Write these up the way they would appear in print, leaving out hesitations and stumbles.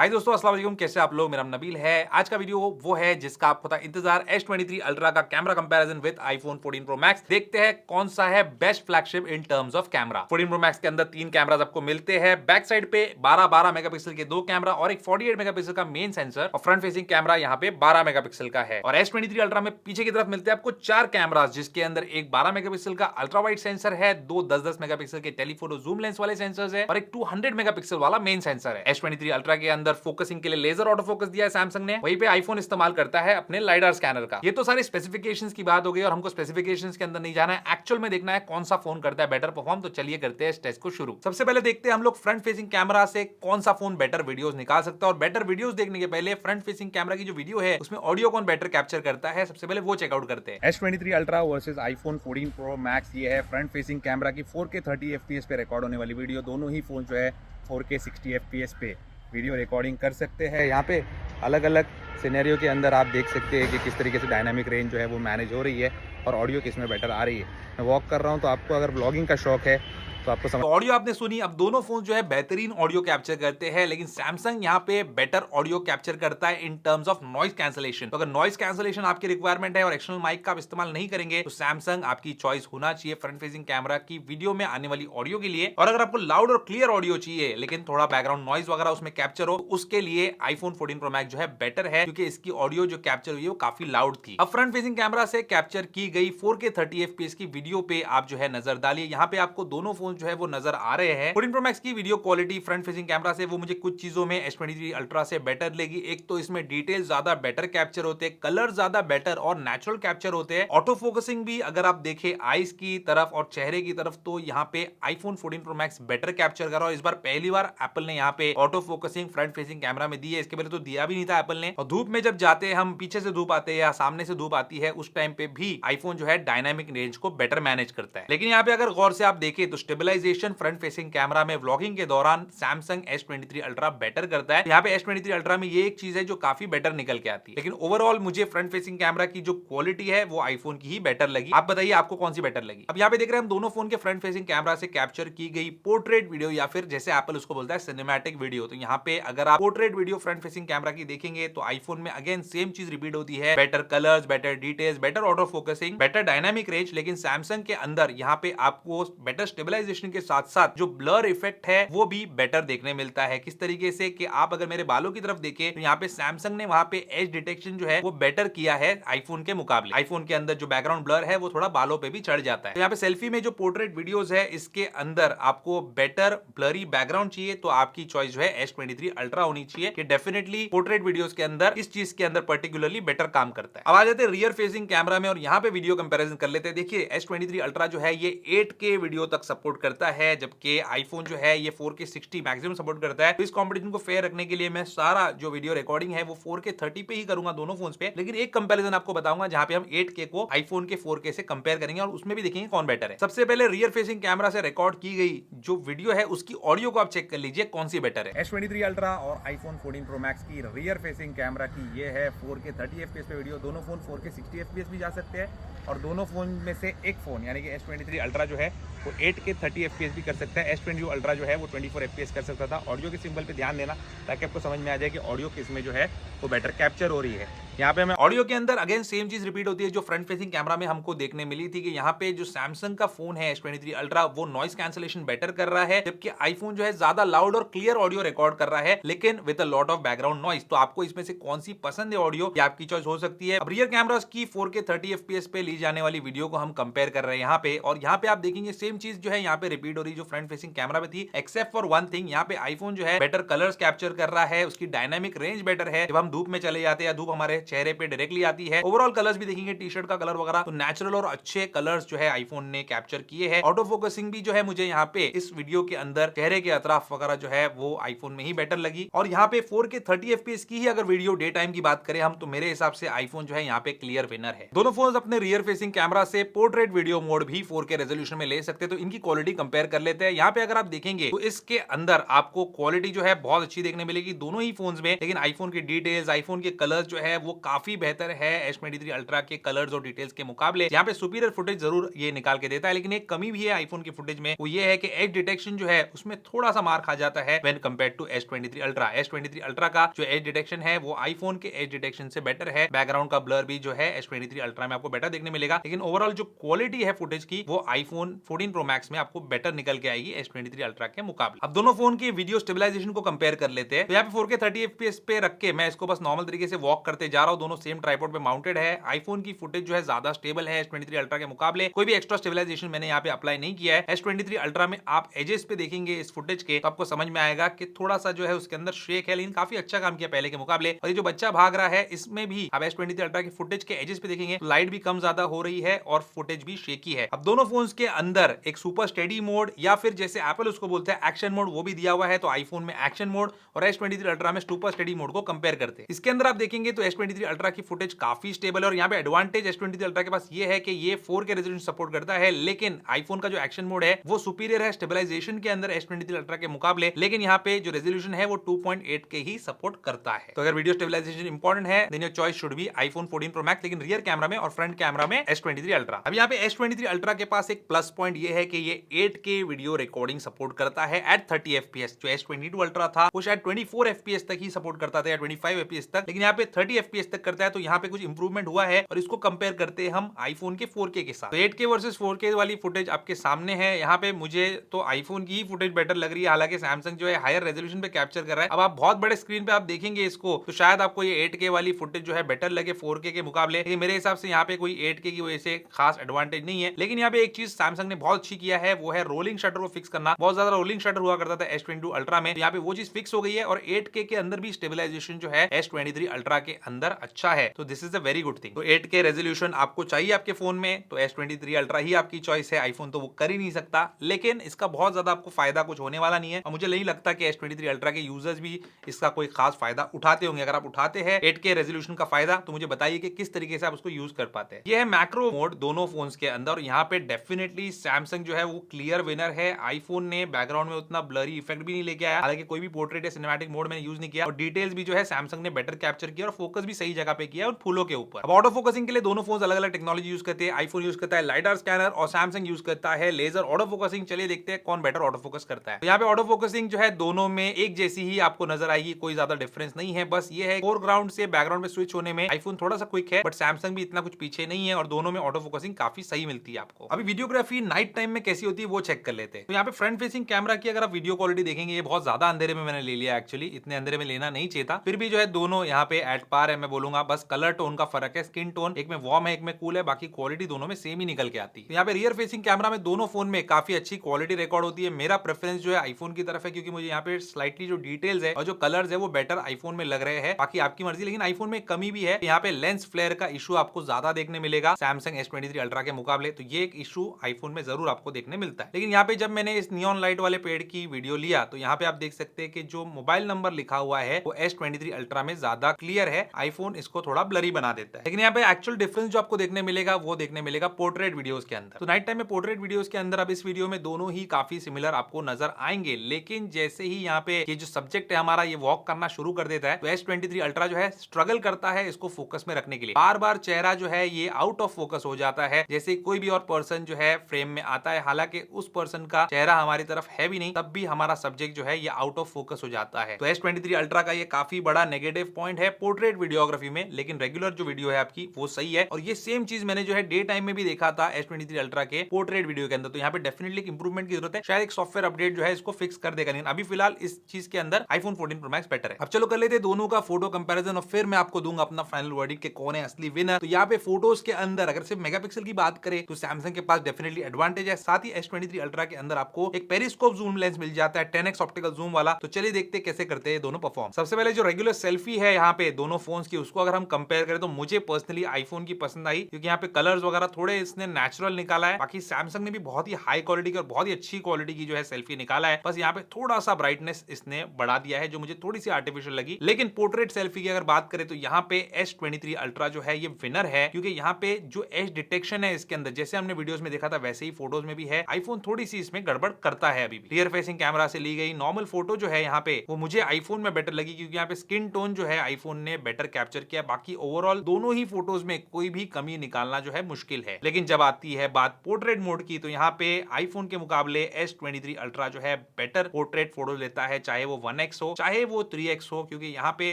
हाय दोस्तों, अस्सलाम वालेकुम। कैसे आप लोग? मेरा नाम नबील है। आज का वीडियो वो है जिसका आपको था इंतजार, S23 अल्ट्रा का camera comparison with iPhone 14 Pro Max। देखते हैं कौन सा है best flagship in terms of camera. 14 Pro Max के अंदर 3 कैमरास आपको मिलते हैं। बैक साइड पे 12 मेगापिक्सल के 2 कैमरा और एक 48 मेगापिक्सल का मेन सेंसर, और फ्रंट फेसिंग कैमरा यहाँ पे 12 मेगापिक्सल का है। और S23 अल्ट्रा में पीछे की तरफ मिलते हैं आपको 4 कैमरास, जिसके अंदर एक 12 मेगापिक्सल का अल्ट्रा वाइड सेंसर है, 2 10-10 मेगापिक्सल के टेलीफोटो जूम लेंस वाले सेंसर्स है और एक 200 मेगापिक्सल वाला मेन सेंसर है। S23 अल्ट्रा के अंदर फोकसिंग के लिए लेजर ऑटो फोकस दिया है सैमसंग ने, वहीं पे आईफोन इस्तेमाल करता है अपने लाइडर स्कैनर का। ये तो सारी स्पेसिफिकेशंस की बात हो गई और हमको स्पेसिफिकेशंस के अंदर नहीं जाना है, एक्चुअल में देखना है कौन सा फोन करता है बेटर परफॉर्म। तो चलिए करते हैं इस टेस्ट को शुरू। सबसे पहले देखते हैं हम लोग फ्रंट फेसिंग कैमरा से कौन सा फोन बेटर वीडियोस निकाल सकता है। और बेटर वीडियोस देखने के पहले फ्रंट फेसिंग कैमरा की जो वीडियो है उसमें ऑडियो कौन बेटर कैप्चर करता है, सबसे पहले वो चेकआउट करते हैं। S23 ultra versus iPhone 14 Pro Max। ये है फ्रंट फेसिंग कैमरा की 4K 30 FPS पे रिकॉर्ड होने वाली वीडियो। दोनों ही फोन जो है 4K 60 FPS पे वीडियो रिकॉर्डिंग कर सकते हैं। यहाँ पे अलग अलग सिनेरियो के अंदर आप देख सकते हैं कि किस तरीके से डायनामिक रेंज जो है वो मैनेज हो रही है और ऑडियो किस में बेटर आ रही है। मैं वॉक कर रहा हूँ, तो आपको अगर ब्लॉगिंग का शौक है तो आपको समझ ऑडियो आपने सुनी। अब दोनों फोन जो है बेहतरीन ऑडियो कैप्चर करते हैं, लेकिन सैमसंग यहाँ पे बेटर ऑडियो कैप्चर करता है in terms of noise cancellation. तो अगर नॉइज कैंसलेशन आपकी रिक्वायरमेंट है और एक्सटर्नल माइक का आप इस्तेमाल नहीं करेंगे तो सैमसंग आपकी चॉइस होना चाहिए फ्रंट फेसिंग कैमरा की वीडियो में आने वाली ऑडियो के लिए। और अगर आपको लाउड और क्लियर ऑडियो चाहिए लेकिन थोड़ा बैकग्राउंड नॉइज वगैरह उसमें कैप्चर हो, उसके लिए iPhone 14 Pro Max जो है बेटर है, क्योंकि इसकी ऑडियो जो कैप्चर हुई है वो काफी लाउड थी। अब फ्रंट फेसिंग कैमरा से कैप्चर की गई 4K 30 FPS की वीडियो पे आप जो है नजर डालिए। यहाँ पे आपको दोनों फोन जो है वो नजर आ रहे हैं। 14 Pro Max की video quality front facing camera से वो मुझे कुछ चीजों में S23 अल्ट्रा से बेटर लगी। एक तो इसमें डिटेल ज्यादा बेटर कैप्चर होते हैं, कलर ज्यादा बेटर और नेचुरल कैप्चर होते हैं। ऑटो फोकसिंग भी अगर आप देखें आईज की तरफ और चेहरे की तरफ, तो यहाँ पे iPhone 14 Pro Max better capture कर रहा है। इस बार पहली बार एप्पल ने यहाँ पे auto focusing front facing camera में दी है। इसके पहले तो दिया भी नहीं था एप्पल ने। और धूप में जब जाते हैं हम, पीछे से धूप आते हैं या सामने से धूप आती है, उस टाइम पे भी आईफोन जो है डायनामिक रेंज को बेटर मैनेज करता है। लेकिन यहाँ पे अगर गौर से आप देखें तो स्टेबलाइजेशन फ्रंट फेसिंग कैमरा में व्लॉगिंग के दौरान सैमसंग S23 अल्ट्रा बेटर करता है। यहाँ पे S23 अल्ट्रा में ये एक चीज है जो काफी बेटर निकल के आती है। लेकिन ओवरऑल मुझे फ्रंट फेसिंग कैमरा की जो क्वालिटी है वो आईफोन की ही बेटर लगी। आप बताइए आपको कौन सी बेटर लगी। अब यहाँ पे देख रहे हैं हम दोनों फोन के फ्रंट फेसिंग कैमरा से कैप्चर की गई पोर्ट्रेट वीडियो, या फिर जैसे एप्पल उसको बोलता है सिनेमैटिक वीडियो। तो यहाँ पे अगर आप portrait video front facing camera की देखेंगे तो आईफोन में अगेन सेम चीज रिपीट होती है। Better colours, better details, better auto focusing, better dynamic range. लेकिन सैमसंग के अंदर यहाँ पे आपको बेटर स्टेबलाइजेशन के साथ साथ जो ब्लर इफेक्ट है वो भी बेटर देखने मिलता है। किस तरीके से कि आप अगर मेरे बालों की तरफ देखें तो यहाँ पे सैमसंग ने वहां पे एज डिटेक्शन जो है वो बेटर किया है आईफोन के मुकाबले। आईफोन के अंदर जो बैकग्राउंड ब्लर है वो थोड़ा बालों पे भी चढ़ जाता है। तो यहाँ पे सेल्फी में जो पोर्ट्रेट वीडियोस है इसके अंदर आपको बेटर ब्लरी बैकग्राउंड चाहिए तो आपकी चॉइस जो है S23 अल्ट्रा होनी चाहिए, कि डेफिनेटली पोर्ट्रेट वीडियोस के अंदर इस चीज के अंदर पर्टिकुलरली बेटर काम करता है। अब आ जाते हैं रियर फेसिंग कैमरा में और यहाँ पे वीडियो कंपैरिजन कर लेते हैं। देखिए S23 अल्ट्रा जो है ये 8K वीडियो तक सपोर्ट करता है, जबकि आईफोन जो है ये 4K 60 मैक्सिमम सपोर्ट करता है। तो इस कंपटीशन को फेयर रखने के लिए मैं सारा जो वीडियो रिकॉर्डिंग है वो 4K 30 पे ही करूंगा दोनों फोन्स पे। लेकिन एक कंपैरिजन आपको बताऊंगा जहां पे हम 8K को आईफोन के 4K से कंपेयर करेंगे और उसमें भी देखेंगे कौन बेटर है। सबसे पहले रियर फेसिंग कैमरा से रिकॉर्ड की गई जो वीडियो है उसकी ऑडियो को आप चेक कर लीजिए कौन सी बेटर है। S23 अल्ट्रा और iPhone 14 Pro Max की रियर फेसिंग कैमरा की ये है 4K 30 FPS पे वीडियो। दोनों फोन 4K 60 FPS भी जा सकते हैं और दोनों फोन में से एक फोन यानी कि S23 अल्ट्रा जो है वो 8K 30 FPS भी कर सकता है। S22 अल्ट्रा जो है वो 24 FPS कर सकता था। ऑडियो के सिंबल पे ध्यान देना ताकि आपको समझ में आ जाए कि ऑडियो किस में जो है वो बेटर कैप्चर हो रही है। यहाँ पे हमें ऑडियो के अंदर अगेन सेम चीज रिपीट होती है जो फ्रंट फेसिंग कैमरा में हमको देखने मिली थी, कि यहाँ पे जो सैमसंग का फोन है S23 अल्ट्रा वो नॉइज कैंसलेशन बेटर कर रहा है, जबकि आईफोन जो है ज्यादा लाउड और क्लियर ऑडियो रिकॉर्ड कर रहा है लेकिन with a lot of background noise. तो आपको इसमें से कौन सी पसंद है ऑडियो, ये आपकी चॉइस हो सकती है। अब रियर कैमरास की 4K 30 FPS पे ली जाने वाली वीडियो को हम कंपेयर कर रहे हैं यहाँ पे, और यहाँ पे आप देखेंगे सेम चीज जो है यहाँ पे रिपीट हो रही है जो फ्रंट फेसिंग कैमरा में थी, एक्सेप्ट फॉर वन थिंग। यहाँ पे आईफोन जो है बेटर कलर्स कैप्चर कर रहा है, उसकी डायनामिक रेंज बेटर है। जब हम धूप में चले जाते हैं या धूप हमारे चेहरे पे डायरेक्टली आती है, ओवरऑल कलर्स भी देखेंगे टी शर्ट का कलर वगैरह, तो नेचुरल और अच्छे कलर्स जो है आईफोन ने कैप्चर किए हैं। ऑटो फोकसिंग भी जो है मुझे यहाँ पे इस वीडियो के अंदर चेहरे के अतराफ वगैरह जो है वो आईफोन में ही बेटर लगी। और यहाँ पे 4K 30 FPS की ही अगर वीडियो डे टाइम की बात करें हम, तो मेरे हिसाब से आईफोन जो है यहाँ पे क्लियर विनर है। दोनों फोन अपने रियर फेसिंग कैमरा से पोर्ट्रेट वीडियो मोड भी 4K रेजोल्यूशन में ले सकते सकते हैं, तो इनकी क्वालिटी कंपेयर कर लेते हैं। यहाँ पे अगर आप देखेंगे तो इसके अंदर आपको क्वालिटी जो है बहुत अच्छी देखने मिलेगी दोनों ही फोन्स में, लेकिन आईफोन की डिटेल्स, आईफोन के कलर्स जो है वो काफी बेहतर है S23 अल्ट्रा के कलर्स और डिटेल्स के मुकाबले। यहाँ पे सुपीरियर फुटेज जरूर ये निकाल के देता है, लेकिन एक कमी भी है आईफोन के फुटेज में, वो ये है कि एज डिटेक्शन जो है उसमें थोड़ा सा मार खा जाता है when compared to S23 ultra. S23 ultra का जो एज डिटेक्शन है वो आईफोन के एज डिटेक्शन से बेटर है। बैकग्राउंड का ब्लर भी जो है S23 अल्ट्रा में आपको बेटर देखने मिलेगा, लेकिन ओवरऑल जो क्वालिटी है फुटेज की वो आईफोन 14 प्रो मैक्स में आपको बेटर निकल के आएगी S23 अल्ट्रा के मुकाबले। अब दोनों फोन की वीडियो स्टेबलाइजेशन को कंपेयर कर लेते हैं। तो यहाँ पे 4K 30 FPS पे रख के मैं इसको बस नॉर्मल तरीके से वॉक करते जा रहा हूँ, दोनों सेम ट्राइपॉड पे माउंटेड है। आईफोन की फुटेज जो है ज्यादा स्टेबल है S23 अल्ट्रा के मुकाबले, कोई भी एक्स्ट्रा स्टेबलाइजेशन मैंने यहाँ पे अप्लाई नहीं किया है। S23 अल्ट्रा में आप एजेस पे देखेंगे इस फुटेज के तो आपको समझ में आएगा कि थोड़ा सा जो है उसके अंदर शेक है, लेकिन काफी अच्छा काम किया पहले के मुकाबले। और ये जो बच्चा भाग रहा है इसमें भी आप S23 अल्ट्रा की फुटेज के एजेस पे देखेंगे तो लाइट भी कम ज्यादा हो रही है और फुटेज भी शेकी है। अब दोनों फोन्स के अंदर एक सुपर स्टेडी मोड या फिर जैसे एप्पल उसको बोलते हैं एक्शन मोड वो भी दिया हुआ है, तो आईफोन में एक्शन मोड और S23 अल्ट्रा में सुपर स्टेडी मोड को कंपेयर करते हैं। इसके अंदर आप देखेंगे तो S23 अल्ट्रा की फुटेज काफी स्टेबल है और यहाँ पे एडवांटेज S23 अल्ट्रा के पास ये है कि ये 4K रेजोल्यूशन सपोर्ट करता है, लेकिन आईफोन का जो एक्शन मोड है वो सुपीरियर है स्टेबलाइजेशन के अंदर S23 अल्ट्रा के मुकाबले, लेकिन यहाँ पे जो रेजोल्यूशन है वो 2.8 के ही सपोर्ट करता है। तो अगर वीडियो स्टेबलाइजेशन इंपॉर्टेंट है then your choice should be iPhone 14 pro max, लेकिन रियर कैमरा में और फ्रंट कैमरा में S23 अल्ट्रा। अब यहाँ पे S23 अल्ट्रा के पास एक प्लस पॉइंट ये है कि ये 8K वीडियो रिकॉर्डिंग सपोर्ट करता है एट 30 FPS। जो S22 अल्ट्रा था वो शायद 24 FPS तक ही सपोर्ट करता था या 25 FPS तक, लेकिन यहाँ पे 30 FPS तक करता है, तो यहाँ पे कुछ इंप्रूवमेंट हुआ है और इसको कंपेयर करते हैं हम आईफोन के 4K के साथ। तो 8K वर्सेस 4K वाली फुटेज आपके सामने है। यहाँ पे मुझे तो आईफोन की ही फुटेज बेटर लग रही है, हालांकि सैमसंग जो है हायर रेजोल्यूशन पे कैप्चर कर रहा है। अब आप बहुत बड़े स्क्रीन पे आप देखेंगे इसको तो शायद आपको ये 8K वाली फुटेज जो है बेटर लगे 4K के मुकाबले, लेकिन मेरे हिसाब से यहाँ पे कोई 8K की वजह से खास एडवांटेज नहीं है। लेकिन यहाँ पे एक चीज सैमसंग ने बहुत अच्छी किया है वो है रोलिंग शटर को फिक्स करना। बहुत ज्यादा रोलिंग शटर हुआ करता था S22 अल्ट्रा में, यहाँ पे वो चीज फिक्स हो गई है और 8K के अंदर भी स्टेबलाइजेशन जो है S23 अल्ट्रा के अंदर अच्छा है, तो this is a very good thing. तो 8K रेजोल्यूशन आपको चाहिए आपके फोन में तो S23 अल्ट्रा ही आपकी चॉइस है, आईफोन तो वो कर ही नहीं सकता, लेकिन इसका बहुत ज्यादा आपको फायदा कुछ होने वाला नहीं है और मुझे नहीं लगता कि S23 अल्ट्रा के यूजर्स भी इसका कोई खास फायदा उठाते होंगे। अगर आप उठाते हैं 8K रेजोल्यूशन का फायदा तो मुझे बताइए कि किस तरीके से आप उसको यूज कर पाते हैं। ये है मैक्रो मोड दोनों फोन्स के अंदर और यहाँ पे डेफिनेटली सैमसंग जो है वो क्लियर विनर है। आईफोन ने बैकग्राउंड में उतना ब्लरी इफेक्ट भी नहीं लेके आया, हालांकि कोई भी पोर्ट्रेट या सिनेमैटिक मोड मैंने यूज नहीं किया और डिटेल्स भी जो है सैमसंग ने बेटर कैप्चर किया और फोकस भी सही जगह पे किया और फूलों के ऊपर। अब ऑटो फोकसिंग के लिए दोनों फोन अलग अलग टेक्नोलॉजी यूज करते हैं। आईफोन यूज करता है लाइडार स्कैनर और सैमसंग यूज करता है लेजर ऑटो फोकसिंग। चलिए देखते हैं कौन बेटर ऑटो फोकस करता है। तो यहाँ पे ऑटो फोकसिंग जो है दोनों में एक जैसी ही आपको नजर आएगी, कोई ज्यादा डिफरेंस नहीं है। बस ये है फोरग्राउंड से बैकग्राउंड में स्विच होने में आईफोन थोड़ा सा क्विक है, बट सैमसंग भी इतना कुछ पीछे नहीं है और दोनों में ऑटो फोकसिंग काफी सही मिलती है आपको। अभी वीडियोग्राफी नाइट टाइम में कैसी होती है वो चेक कर लेते हैं। तो यहाँ पे फ्रंट फेसिंग कैमरा की अगर आप वीडियो क्वालिटी देखेंगे ये बहुत ज्यादा अंधेरे में मैंने ले लिया, एक्चुअली इतने अंधेरे में लेना नहीं चाहिए था, फिर भी जो है दोनों यहाँ पे एट पार है मैं बोलूंगा। बस कलर टोन का फर्क है, स्किन टोन एक में वार्म है एक में कूल है, बाकी क्वालिटी दोनों में सेम ही निकल के आती है। तो यहाँ पे रियर फेसिंग कैमरा में दोनों फोन में काफी अच्छी क्वालिटी रिकॉर्ड होती है। मेरा प्रेफरेंस जो है आईफोन की तरफ है, क्योंकि मुझे यहाँ पे स्लाइटली जो डिटेल्स है और जो कलर्स है वो बेटर आईफोन में लग रहे हैं। बाकी आपकी मर्जी, लेकिन आईफोन में कमी भी है, यहाँ पे लेंस फ्लेयर का इशू आपको ज्यादा देखने मिलेगा सैमसंग S23 अल्ट्रा के मुकाबले, तो ये एक इशू आईफोन में जरूर आपको देखने मिलता है। लेकिन यहाँ पे जब मैंने इस नियॉन लाइट वाले पेड़ की वीडियो लिया तो यहाँ पे आप देख सकते हैं कि जो मोबाइल नंबर लिखा हुआ है वो S23 अल्ट्रा में ज्यादा क्लियर है, आईफोन इसको थोड़ा ब्लरी बना देता है। लेकिन यहाँ पे एक्चुअल डिफरेंस जो आपको देखने मिलेगा वो देखने मिलेगा पोर्ट्रेट वीडियोस के अंदर। तो नाइट टाइम में पोर्ट्रेट वीडियोस के अंदर अब इस वीडियो में दोनों ही काफी सिमिलर आपको नजर आएंगे, लेकिन जैसे ही यहाँ पे ये जो सब्जेक्ट है हमारा ये वॉक करना शुरू कर देता है तो S23 अल्ट्रा जो है स्ट्रगल करता है इसको फोकस में रखने के लिए। बार बार चेहरा जो है ये आउट ऑफ फोकस हो जाता है, जैसे कोई भी और पर्सन जो है फ्रेम में आता है, हालांकि उस पर्सन का चेहरा हमारी तरफ है भी नहीं, तब भी हमारा सब्जेक्ट जो है ये आउट ऑफ फोकस हो जाता है। तो S23 अल्ट्रा का ये काफी बड़ा नेगेटिव पॉइंट है पोर्ट्रेट वीडियोग्राफी में, लेकिन रेगुलर जो वीडियो है आपकी वो सही है। और ये सेम चीज मैंने जो है डे टाइम में भी देखा था S23 अल्ट्रा के पोर्ट्रेट वीडियो के अंदर, तो यहाँ पे डेफिनेटली इंप्रूवमेंट की जरूरत है। शायद एक सॉफ्टवेयर अपडेट जो है इसको फिक्स कर देगा, लेकिन अभी फिलहाल इस चीज के अंदर आईफोन 14 प्रो मैक्स बेटर है। अब चलो कर लेते हैं दोनों का फोटो कंपैरिजन और फिर मैं आपको दूंगा अपना फाइनल वर्डिक्ट के कौन है असली विनर। तो यहाँ पे फोटोज के अंदर अगर सिर्फ मेगापिक्सल की बात करें तो सैमसंग के पास डेफिनेटली एडवांटेज है। साथ ही S23 अल्ट्रा के अंदर आपको एक पेरिस्कोप जूम लेंस मिल जाता है 10x ऑप्टिकल जूम वाला। तो चलिए देखते हैं कैसे करते हैं दोनों परफॉर्म। सबसे पहले जो रेगुलर सेल्फी है यहाँ पे दोनों फोन्स की उसको अगर हम कंपेयर करें तो मुझे पर्सनली आईफोन की पसंद आई, क्योंकि यहाँ पे कलर्स वगैरह थोड़े इसने नेचुरल निकाला है। बाकी सैमसंग ने भी बहुत ही हाई क्वालिटी की और बहुत ही अच्छी क्वालिटी की जो है सेल्फी निकाला है, बस यहाँ पे थोड़ा सा ब्राइटनेस इसने बढ़ा दिया है जो मुझे थोड़ी सी आर्टिफिशियल लगी। लेकिन पोर्ट्रेट सेल्फी की अगर बात करें तो यहाँ पे S23 अल्ट्रा जो है ये विनर है, क्योंकि यहाँ पे जो एज डिटेक्शन है इसके अंदर जैसे हमने वीडियोस में देखा था वैसे ही फोटो फोटोज में भी है, आईफोन थोड़ी सी इसमें गड़बड़ करता है अभी भी। रियर फेसिंग कैमरा से ली गई नॉर्मल फोटो जो है यहाँ पे वो मुझे आईफोन में बेटर लगी, क्योंकि यहाँ पे स्किन टोन जो है आईफोन ने बेटर कैप्चर किया। बाकी ओवरऑल दोनों ही फोटोज में कोई भी कमी निकालना जो है मुश्किल है। लेकिन जब आती है बात पोर्ट्रेट मोड की, तो यहाँ पे आईफोन के मुकाबले S23 अल्ट्रा जो है बेटर पोर्ट्रेट फोटो लेता है, चाहे वो 1x हो चाहे वो 3x हो, क्योंकि यहाँ पे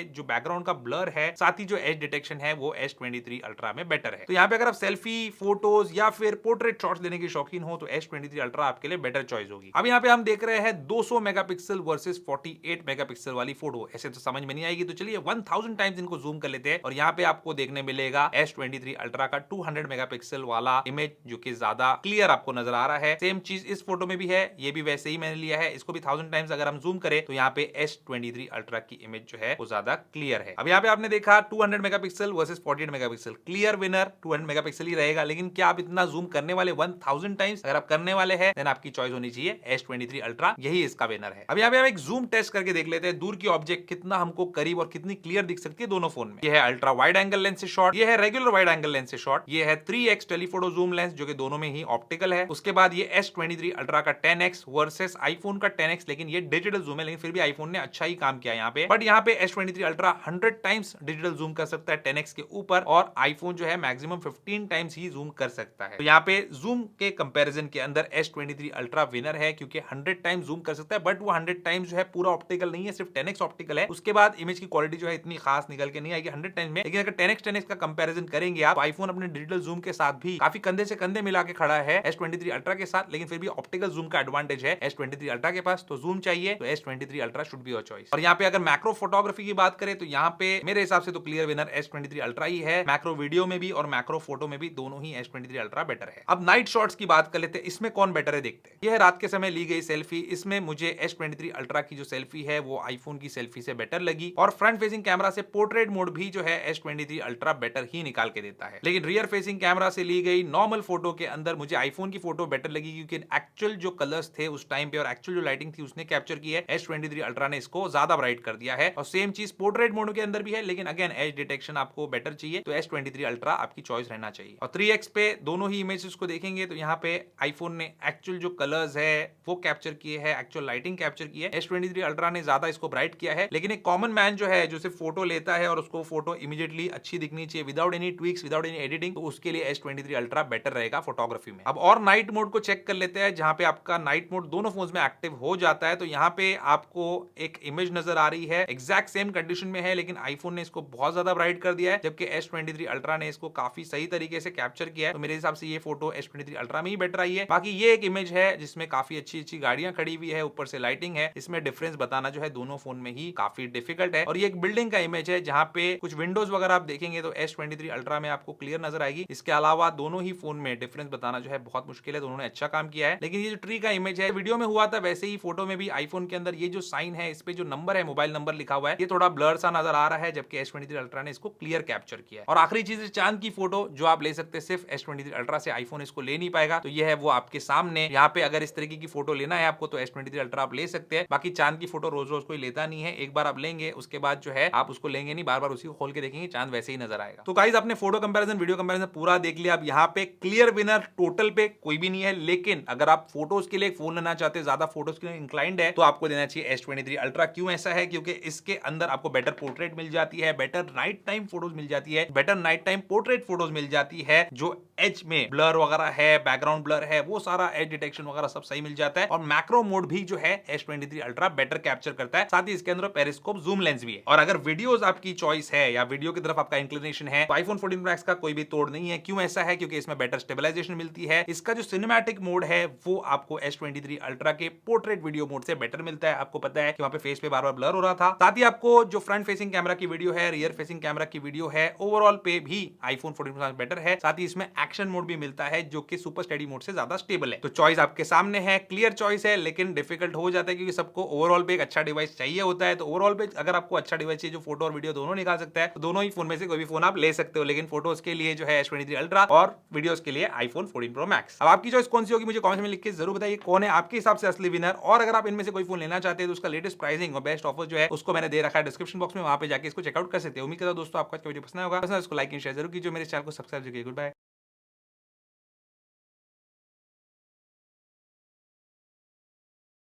जो बैकग्राउंड का ब्लर है साथ ही जो एज डिटेक्शन है वो S23 अल्ट्रा में बेटर है। तो यहाँ पे अगर आप सेल्फी, फोटोज या फिर पोर्ट्रेट शॉट्स लेने के शौकीन हो तो S23 अल्ट्रा आपके लिए बेटर चॉइस होगी। अब यहाँ पे हम देख रहे हैं 200 मेगापिक्सल वर्सेस 48 मेगापिक्सल वाली फोटो। ऐसे तो समझ में नहीं आएगी, तो चलिए 1000 टाइम्स इनको जूम कर लेते हैं और यहाँ पे आपको देखने मिलेगा S23 अल्ट्रा का 200 मेगापिक्सल वाला इमेज जो कि ज्यादा क्लियर आपको नजर आ रहा है। सेम चीज इस फोटो में भी है, ये भी वैसे ही मैंने लिया है। इसको भी 1000 टाइम्स अगर हम जूम करें तो यहाँ पे S23 अल्ट्रा की इमेज जो है वो ज्यादा क्लियर है। अब यहाँ पे आपने देखा 200 megapixel versus 48 megapixel, clear winner 200 megapixel ही रहेगा। लेकिन क्या आप इतना जूम करने वाले 1000 टाइम्स? अगर आप करने वाले हैं देन आपकी चॉइस होनी चाहिए S23 अल्ट्रा, यही इसका विनर है। अब यहाँ पे हम एक जूम टेस्ट करके देख लेते हैं दूर की ऑब्जेक्ट कितना हमको करीब और कितनी क्लियर दिख सकती है दोनों फोन में। ये है अल्ट्रा वाइड एंगल लेंस से शॉट, ये है रेगुलर वाइड एंगल लेंस से शॉट, ये है 3x टेलीफोटो जूम लेंस जो कि दोनों में ही ऑप्टिकल है। उसके बाद ये S23 अल्ट्रा का 10x वर्सेस आईफोन का 10x, लेकिन ये डिजिटल जूम है, लेकिन फिर भी आईफोन ने अच्छा ही काम किया यहाँ पे। बट यहाँ पे S23 ultra 100 times digital zoom कर सकता है 10x के ऊपर, और आईफोन जो है मैक्सिमम 15 टाइम्स ही जूम कर सकता है। तो यहाँ पे जूम के कंपैरिजन के अंदर S23 अल्ट्रा विनर है, क्योंकि 100 टाइम्स जूम कर सकता है। बट वो 100 टाइम्स जो है पूरा ऑप्टिकल नहीं है, सिर्फ 10x ऑप्टिकल है। उसके बाद इमेज की क्वालिटी जो है इतनी खास निकल के नहीं आएगी 100 टाइम्स में। लेकिन अगर 10x का कंपैरिजन करेंगे आप, आईफोन अपने डिजिटल जूम के साथ भी काफी कंधे से कंधे मिला के खड़ा है S23 अल्ट्रा के साथ, लेकिन फिर भी ऑप्टिकल जूम का एडवांटेज है S23 अल्ट्रा के पास। तो जूम चाहिए तो S23 ultra should be your choice. और यहाँ पे अगर मैक्रो फोटोग्राफी की बात करें तो यहाँ पे मेरे हिसाब से तो क्लियर विनर S23 अल्ट्रा ही है। मैक्रो वीडियो में भी और मैक्रो फोटो में भी दोनों ही S23 अल्ट्रा बेटर है। अब नाइट शॉट्स की बात कर लेते हैं, इसमें कौन बेटर है देखते हैं। यह है रात के समय ली गई सेल्फी। इसमें मुझे S23 अल्ट्रा की जो सेल्फी है वो आईफोन की सेल्फी से बेटर लगी, और फ्रंट फेसिंग कैमरा से पोर्ट्रेट मोड भी जो है S23 अल्ट्रा बेटर ही निकाल के देता है। लेकिन रियर फेसिंग कैमरा से ली गई नॉर्मल फोटो के अंदर मुझे आईफोन की फोटो बेटर लगी, क्योंकि एक्चुअल जो कलर्स थे उस टाइम पे और एक्चुअल जो लाइटिंग थी उसने कैप्चर की है। S23 अल्ट्रा ने इसको ज्यादा ब्राइट कर दिया है, और सेम चीज पोर्ट्रेट मोड के अंदर भी है, लेकिन अगेन एज डिटेक्शन आपको बेटर चाहिए तो S23 अल्ट्रा आपकी चॉइस रहना चाहिए। और 3x पे दोनों ही इमेजेस को देखेंगे तो यहाँ पे आईफोन ने एक्चुअल जो कलर्स है वो कैप्चर किए हैं, एक्चुअल लाइटिंग कैप्चर की है। S23 अल्ट्रा ने ज्यादा इसको ब्राइट किया है। लेकिन एक कॉमन मैन जो है जो सिर्फ फोटो लेता है और उसको फोटो इमीडिएटली अच्छी दिखनी चाहिए without any tweaks, without any editing, तो उसके लिए S23 अल्ट्रा बेटर रहेगा फोटोग्राफी में। अब और नाइट मोड को चेक कर लेते हैं, जहां पे आपका नाइट मोड दोनों फोन्स में एक्टिव हो जाता है। तो यहाँ पे आपको एक इमेज नजर आ रही है, एग्जैक्ट सेम कंडीशन में है, लेकिन आईफोन ने इसको बहुत ज्यादा ब्राइट कर दिया है, जबकि S23 अल्ट्रा ने इसको काफी सही तरीके से कैप्चर किया है। तो मेरे हिसाब से ये फोटो S23 अल्ट्रा में ही बेटर आई है। बाकी ये एक इमेज है जिसमें काफी अच्छी अच्छी गाड़ियां खड़ी हुई है, ऊपर से लाइटिंग है। इसमें डिफरेंस बताना जो है दोनों फोन में ही काफी डिफिकल्ट है। और ये एक बिल्डिंग का इमेज है जहां पे कुछ विंडोज वगैरह आप देखेंगे तो S23 अल्ट्रा में आपको क्लियर नजर आएगी। इसके अलावा दोनों ही फोन में डिफरेंस बताना जो है बहुत मुश्किल है, दोनों ने अच्छा काम किया है। लेकिन ये जो ट्री का इमेज है वीडियो में हुआ था वैसे ही फोटो में भी आईफोन के अंदर ये जो साइन है, इस पे जो नंबर है, मोबाइल नंबर लिखा हुआ है, ये थोड़ा ब्लर सा नजर आ रहा है, जबकि S23 अल्ट्रा ने इसको क्लियर कैप्चर किया है। और आखिरी चीज चांद की फोटो जो आप ले सकते हैं सिर्फ S23 अल्ट्रा से, आईफोन इसको ले नहीं पाएगा। तो ये है वो आपके सामने। यहाँ पे अगर इस तरीके की फोटो लेना है आपको तो S23 अल्ट्रा आप ले सकते हैं। बाकी चांद की फोटो रोज रोज कोई लेता नहीं है, एक बार आप लेंगे उसके बाद जो है आप उसको लेंगे नहीं, बार बार उसी को खोल के देखेंगे, चांद वैसे ही नजर आएगा। तो गाइस आपने फोटो कंपैरिजन, वीडियो कंपैरिजन पूरा देख लिया। अब यहाँ पे क्लियर विनर टोटल पे कोई भी नहीं है, लेकिन अगर आप फोटोज के लिए फोन लेना चाहते हैं, ज्यादा फोटोज के लिए इंक्लाइंड है, तो आपको देना चाहिए S23 अल्ट्रा। क्यों ऐसा है? क्योंकि इसके अंदर आपको बेटर पोर्ट्रेट मिल जाती है, बेटर नाइट टाइम फोटोज मिल जाती है, better night time portrait photos मिल जाती है। जो एज में ब्लर वगैरह है, बैकग्राउंड ब्लर है, वो सारा एज डिटेक्शन वगैरह सब सही मिल जाता है। और मैक्रो मोड भी जो है S23 अल्ट्रा बेटर कैप्चर करता है। साथ ही इसके अंदर पेरिस्कोप जूम लेंस भी है। और अगर वीडियोस आपकी चॉइस है या वीडियो की तरफ आपका इंक्लिनेशन है तो आईफोन 14 Pro Max का कोई भी तोड़ नहीं है। क्यों ऐसा है? क्योंकि इसमें बेटर स्टेबलाइजेशन मिलती है। इसका जो सिनेमैटिक मोड है वो आपको S23 अल्ट्रा के पोर्ट्रेट वीडियो मोड से बेटर मिलता है। आपको पता है कि वहां पे फेस पे बार बार ब्लर हो रहा था। साथ ही आपको जो फ्रंट फेसिंग कैमरा की वीडियो है, रियर फेसिंग कैमरा की वीडियो है, ओवरऑल पे भी आईफोन 14 Pro Max बेटर है। साथ ही इसमें एक्शन मोड भी मिलता है जो कि सुपर स्टेडी मोड से ज्यादा स्टेबल है। तो चॉइस आपके सामने है, क्लियर चॉइस है, लेकिन डिफिकल्ट हो जाता है क्योंकि सबको ओवरऑल पे एक अच्छा डिवाइस चाहिए होता है। तो ओवरऑल पे अगर आपको अच्छा डिवाइस चाहिए जो फोटो और वीडियो दोनों निकाल सकता है, तो दोनों ही फोन में से कोई भी फोन आप ले सकते हो। लेकिन फोटोज के लिए जो है S23 अल्ट्रा और वीडियोस के लिए आईफोन 14 Pro Max। अब आपकी चॉइस कौन सी होगी मुझे कमेंट में लिख के जरूर बताइए, कौन है आपके हिसाब से असली विनर। और अगर आप इनमें से कोई फोन लेना चाहते हैं तो उसका लेटेस्ट प्राइसिंग और बेस्ट ऑफर जो है उसको मैंने दे रखा है डिस्क्रिप्शन बॉक्स में, वहां पे जाके इसको चेकआउट कर सकते हो। उम्मीद करता हूं दोस्तों आपका वीडियो पसंद होगा। इसको लाइक एंड शेयर जरूर कीजिए, मेरे चैनल को सब्सक्राइब कीजिए। Good bye.